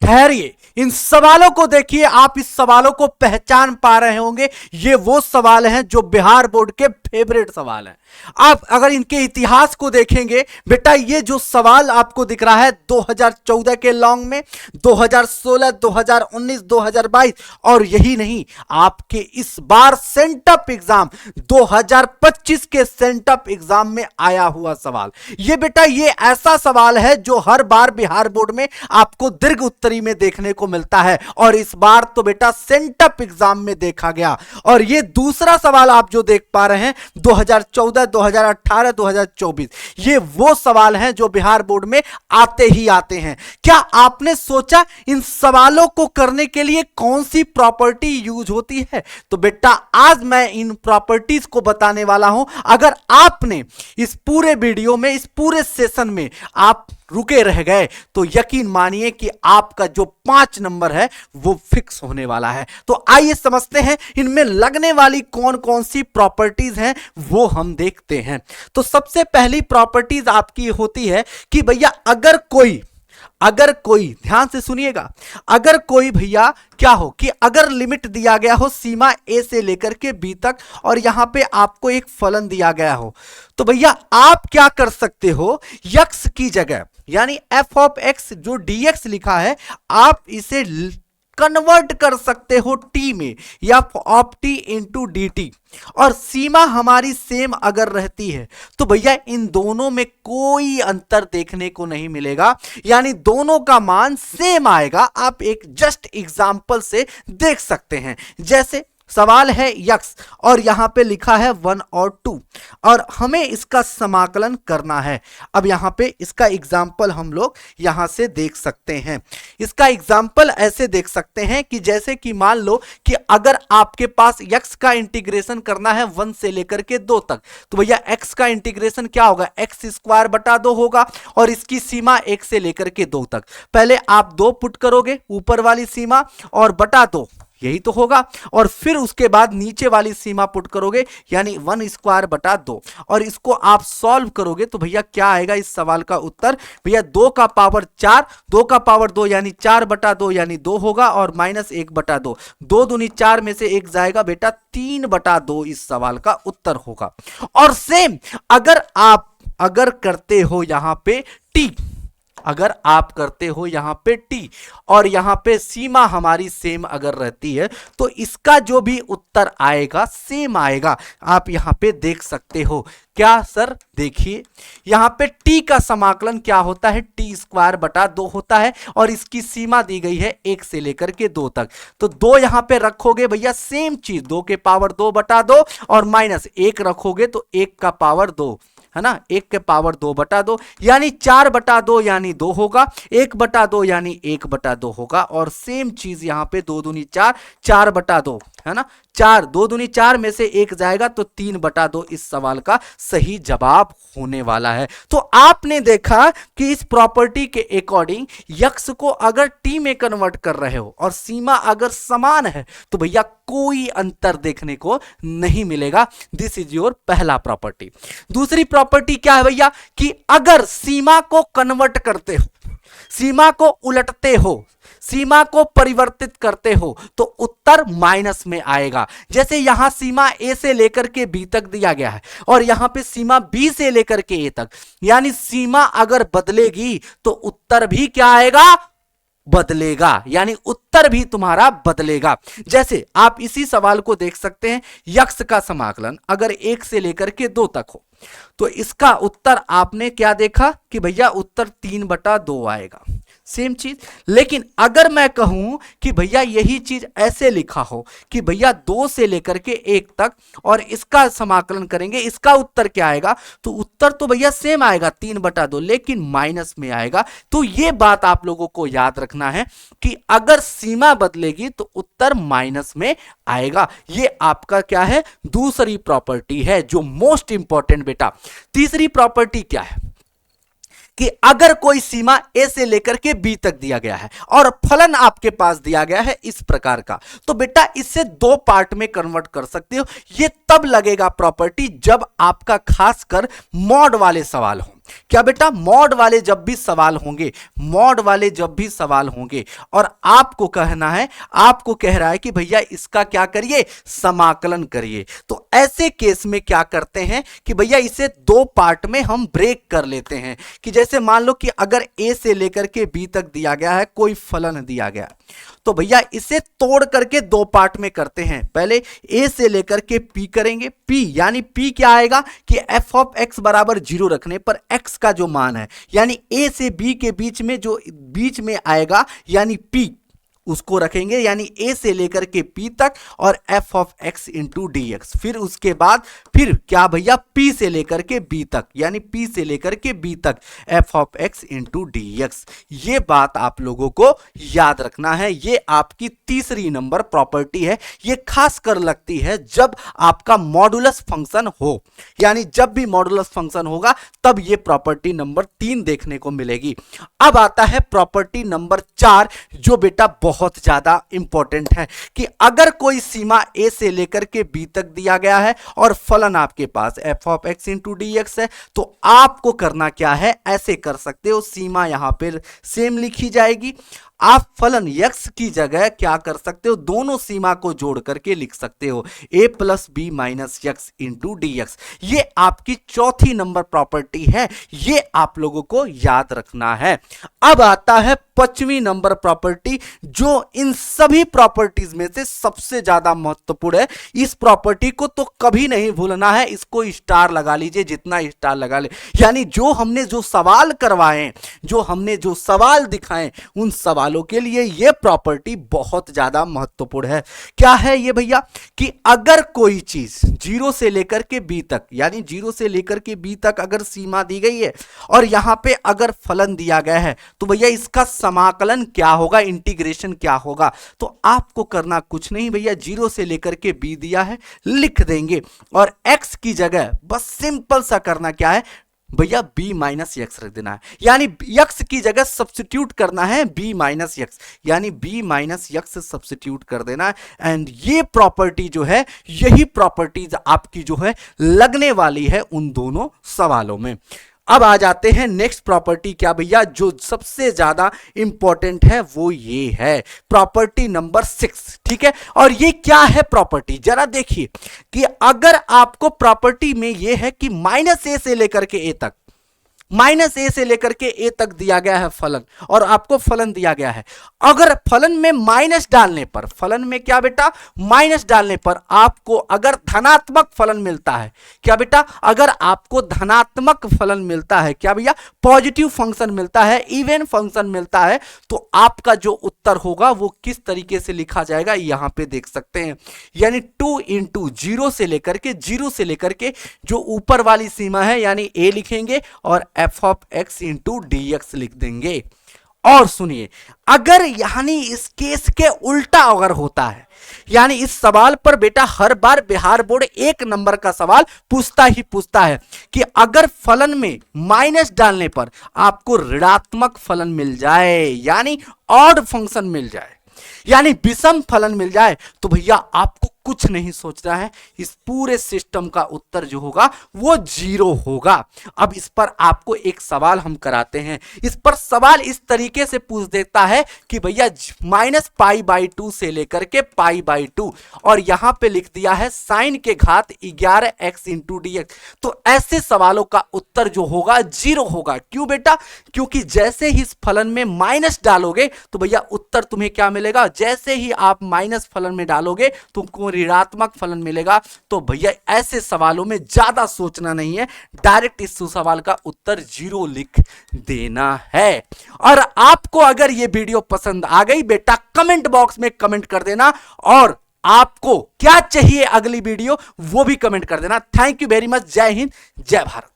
ठहरिए, इन सवालों को देखिए, आप इस सवालों को पहचान पा रहे होंगे। ये वो सवाल हैं जो बिहार बोर्ड के फेवरेट सवाल हैं। आप अगर इनके इतिहास को देखेंगे बेटा, ये जो सवाल आपको दिख रहा है 2014 के लॉन्ग में, 2016, 2019, 2022 और यही नहीं, आपके इस बार सेंटअप एग्जाम 2025 के सेंटअप एग्जाम में आया हुआ सवाल। ये बेटा ये ऐसा सवाल है जो हर बार बिहार बोर्ड में आपको दीर्घ उत्तरी में देखने को मिलता है, और इस बार तो बेटा सेंटअप एग्जाम में देखा गया। और ये दूसरा सवाल आप जो देख पा रहे हैं 2014, 2018, 2024, ये वो सवाल हैं जो बिहार बोर्ड में आते ही आते हैं। क्या आपने सोचा इन सवालों को करने के लिए कौन सी प्रॉपर्टी यूज होती है? तो बेटा आज मैं इन प्रॉपर्टीज को बताने वाला हूं। अगर आपने इस पूरे वीडियो में, इस पूरे सेशन में आप रुके रह गए तो यकीन मानिए कि आपका जो 5 नंबर है वो फिक्स होने वाला है। तो आइए समझते हैं इनमें लगने वाली कौन कौन सी प्रॉपर्टीज हैं, वो हम देखते हैं। तो सबसे पहली प्रॉपर्टीज आपकी होती है कि भैया अगर कोई ध्यान से सुनिएगा, अगर कोई भैया क्या हो कि अगर लिमिट दिया गया हो सीमा ए से लेकर के बी तक, और यहां पे आपको एक फलन दिया गया हो, तो भैया आप क्या कर सकते हो, यक्स की जगह यानी एफ ऑफ एक्स जो डीएक्स लिखा है, आप इसे कन्वर्ट कर सकते हो टी में, या of T into D T. और सीमा हमारी सेम अगर रहती है तो भैया इन दोनों में कोई अंतर देखने को नहीं मिलेगा, यानी दोनों का मान सेम आएगा। आप एक जस्ट एग्जांपल से देख सकते हैं। जैसे सवाल है यक्स और यहां पे लिखा है 1 और 2, और हमें इसका समाकलन करना है। अब यहां पे इसका एग्जाम्पल हम लोग यहां से देख सकते हैं। इसका एग्जाम्पल ऐसे देख सकते हैं कि जैसे कि मान लो कि अगर आपके पास यक्स का इंटीग्रेशन करना है 1 से लेकर के 2 तक, तो भैया एक्स का इंटीग्रेशन क्या होगा, एक्स स्क्वायर बटा 2 होगा, और इसकी सीमा 1 से लेकर के 2 तक। पहले आप 2 पुट करोगे ऊपर वाली सीमा और बटा 2, यही तो होगा, और फिर उसके बाद नीचे वाली सीमा पुट करोगे यानी 1 स्क्वायर बटा 2, और इसको आप सॉल्व करोगे तो भैया क्या आएगा इस सवाल का उत्तर, भैया 2 का पावर 4, 2 का पावर 2 यानी 4 बटा 2 यानी 2 होगा, और माइनस 1 बटा 2, 2 दूनी 4 में से 1 जाएगा बेटा, 3 बटा 2 इस सवाल का उत्तर होगा। और सेम अगर करते हो यहां पे टी, अगर आप करते हो यहां पे टी और यहां पे सीमा हमारी सेम अगर रहती है तो इसका जो भी उत्तर आएगा सेम आएगा। आप यहां पे देख सकते हो। क्या सर, देखिए यहां पे टी का समाकलन क्या होता है, टी स्क्वायर बटा 2 होता है, और इसकी सीमा दी गई है 1 से लेकर के 2 तक। तो 2 यहां पे रखोगे भैया सेम चीज, 2 के पावर 2 बटा 2, और माइनस 1 रखोगे तो 1 का पावर 2 है ना, 1 के पावर 2 बटा 2 यानी 4 बटा 2 यानी 2 होगा, 1 बटा 2 यानी 1 बटा 2 होगा, और सेम चीज यहां पे 2 दूनी 4, 4 बटा 2 है ना, 4, 2 दूनी 4 में से 1 जाएगा तो 3 बटा 2 इस सवाल का सही जवाब होने वाला है। तो आपने देखा कि इस प्रॉपर्टी के अकॉर्डिंग यक्स को अगर टी में कन्वर्ट कर रहे हो और सीमा अगर समान है तो भैया कोई अंतर देखने को नहीं मिलेगा। दिस इज योर पहला प्रॉपर्टी। दूसरी प्रॉपर्टी क्या है भैया कि अगर सीमा को कन्वर्ट करते हो, सीमा को उलटते हो, सीमा को परिवर्तित करते हो तो उत्तर माइनस में आएगा। जैसे यहां सीमा ए से लेकर के बी तक दिया गया है और यहां पे सीमा बी से लेकर के ए तक, यानी सीमा अगर बदलेगी तो उत्तर भी क्या आएगा, बदलेगा, यानी उत्तर भी तुम्हारा बदलेगा। जैसे आप इसी सवाल को देख सकते हैं, यक्स का समाकलन अगर 1 से लेकर के 2 तक हो तो इसका उत्तर आपने क्या देखा कि भैया उत्तर 3 बटा 2 आएगा, सेम चीज। लेकिन अगर मैं कहूं कि भैया यही चीज ऐसे लिखा हो कि भैया 2 से लेकर के 1 तक और इसका समाकलन करेंगे, इसका उत्तर क्या आएगा, तो उत्तर तो भैया सेम आएगा 3 बटा 2, लेकिन माइनस में आएगा। तो ये बात आप लोगों को याद रखना है कि अगर सीमा बदलेगी तो उत्तर माइनस में आएगा। ये आपका क्या है, दूसरी प्रॉपर्टी है जो मोस्ट इंपॉर्टेंट बेटा। तीसरी प्रॉपर्टी क्या है कि अगर कोई सीमा ए से लेकर के बी तक दिया गया है और फलन आपके पास दिया गया है इस प्रकार का, तो बेटा इससे 2 पार्ट में कन्वर्ट कर सकते हो। ये तब लगेगा प्रॉपर्टी जब आपका खासकर मॉड वाले सवाल हो। क्या बेटा, मॉड वाले जब भी सवाल होंगे, मॉड वाले जब भी सवाल होंगे और आपको कहना है, आपको कह रहा है कि भैया इसका क्या करिए, समाकलन करिए, तो ऐसे केस में क्या करते हैं कि भैया इसे दो पार्ट में हम ब्रेक कर लेते हैं। कि जैसे मान लो कि अगर ए से लेकर के बी तक दिया गया है, कोई फलन दिया गया, तो भैया इसे तोड़ करके दो पार्ट में करते हैं। पहले ए से लेकर के पी करेंगे, पी यानी पी क्या आएगा कि एफ ऑफ एक्स बराबर 0 रखने पर एक्स का जो मान है, यानी ए से बी के बीच में जो बीच में आएगा यानी पी, उसको रखेंगे, यानी ए से लेकर के पी तक और F of X into D x. फिर उसके बाद फिर क्या भैया, पी से लेकर के बी तक, यानी पी से लेकर के बी तक F of X into D x. ये बात आप लोगों को याद रखना है। ये आपकी तीसरी नंबर प्रॉपर्टी है। ये खास कर लगती है जब आपका मॉडुलस फंक्शन हो, यानी जब भी मॉडुलस फंक्शन होगा तब ये प्रॉपर्टी नंबर 3 देखने को मिलेगी। अब आता है प्रॉपर्टी नंबर 4, जो बेटा बहुत ज्यादा इंपॉर्टेंट है कि अगर कोई सीमा ए से लेकर के बी तक दिया गया है और फलन आपके पास F of X into D X है, तो आपको करना क्या है, ऐसे कर सकते हो, सीमा यहां पर सेम लिखी जाएगी। आप फलन x की जगह क्या कर सकते हो, दोनों सीमा को जोड़ करके लिख सकते हो a plus B minus x into D x. ये आपकी चौथी नंबर प्रॉपर्टी है, ये आप लोगों को याद रखना है। अब आता है पांचवी नंबर प्रॉपर्टी, जो इन सभी प्रॉपर्टीज में से सबसे ज्यादा महत्वपूर्ण है। इस प्रॉपर्टी को तो कभी नहीं भूलना है, इसको स्टार लगा लीजिए, जितना स्टार लगा ले, यानी जो हमने जो सवाल करवाए, जो हमने जो सवाल दिखाए, उन सवालों के लिए यह प्रॉपर्टी बहुत ज्यादा महत्वपूर्ण है। क्या है ये भैया, कि अगर कोई चीज 0 से लेकर के b तक, यानी 0 से लेकर के b तक अगर सीमा दी गई है और यहां पे अगर फलन दिया गया है, तो भैया इसका समाकलन क्या होगा, इंटीग्रेशन क्या होगा। तो आपको करना कुछ नहीं भैया, 0 से लेकर के b दिया है लिख देंगे और x की जगह बस सिंपल सा करना क्या है भैया, b माइनस एक्स रख देना है, यानी x की जगह सब्स्टिट्यूट करना है b माइनस एक्स, यानी b माइनस एक्स सब्स्टिट्यूट कर देना है। एंड ये प्रॉपर्टी जो है, यही प्रॉपर्टीज आपकी जो है लगने वाली है उन दोनों सवालों में। अब आ जाते हैं नेक्स्ट प्रॉपर्टी, क्या भैया, जो सबसे ज्यादा इंपॉर्टेंट है वो ये है प्रॉपर्टी नंबर 6, ठीक है। और ये क्या है प्रॉपर्टी, जरा देखिए कि अगर आपको प्रॉपर्टी में ये है कि माइनस ए से लेकर के ए तक, माइनस ए से लेकर के ए तक दिया गया है फलन, और आपको फलन दिया गया है, अगर फलन में माइनस डालने पर, फलन में क्या बेटा, माइनस डालने पर आपको अगर धनात्मक फलन मिलता है, क्या बेटा, अगर आपको धनात्मक फलन मिलता है, क्या भैया, पॉजिटिव फंक्शन मिलता है, इवन फंक्शन मिलता है, तो आपका जो उत्तर होगा वो किस तरीके से लिखा जाएगा, यहां पे देख सकते हैं, यानी 2 इंटू 0 से लेकर के जो ऊपर वाली सीमा है यानी a लिखेंगे और F of X into D x लिख देंगे। और सुनिए, अगर यानी इस केस के उल्टा अगर होता है, यानी इस सवाल पर बेटा हर बार बिहार बोर्ड 1 नंबर का सवाल पूछता ही पूछता है कि अगर फलन में माइनस डालने पर आपको ऋणात्मक फलन मिल जाए, यानी ऑड फंक्शन मिल जाए, यानी विषम फलन मिल जाए, तो भैया आपको कुछ नहीं सोचना है, इस पूरे सिस्टम का उत्तर जो होगा वो 0 होगा। अब इस पर आपको एक सवाल हम कराते हैं, इस पर सवाल इस तरीके से पूछ देता है कि भैया माइनस पाई बाई 2 से लेकर के पाई बाई 2, और यहां पे लिख दिया है साइन के घात 11x इंटू डी एक्स। तो ऐसे सवालों का उत्तर जो होगा 0 होगा। क्यों बेटा, क्योंकि जैसे ही इस फलन में माइनस डालोगे तो भैया उत्तर तुम्हें क्या मिलेगा, जैसे ही आप माइनस फलन में डालोगे तुमको ऋणात्मक फलन मिलेगा। तो भैया ऐसे सवालों में ज्यादा सोचना नहीं है, डायरेक्ट इस सवाल का उत्तर 0 लिख देना है। और आपको अगर ये वीडियो पसंद आ गई बेटा, कमेंट बॉक्स में कमेंट कर देना, और आपको क्या चाहिए अगली वीडियो वो भी कमेंट कर देना। Thank you very much. जय हिंद, जय भारत।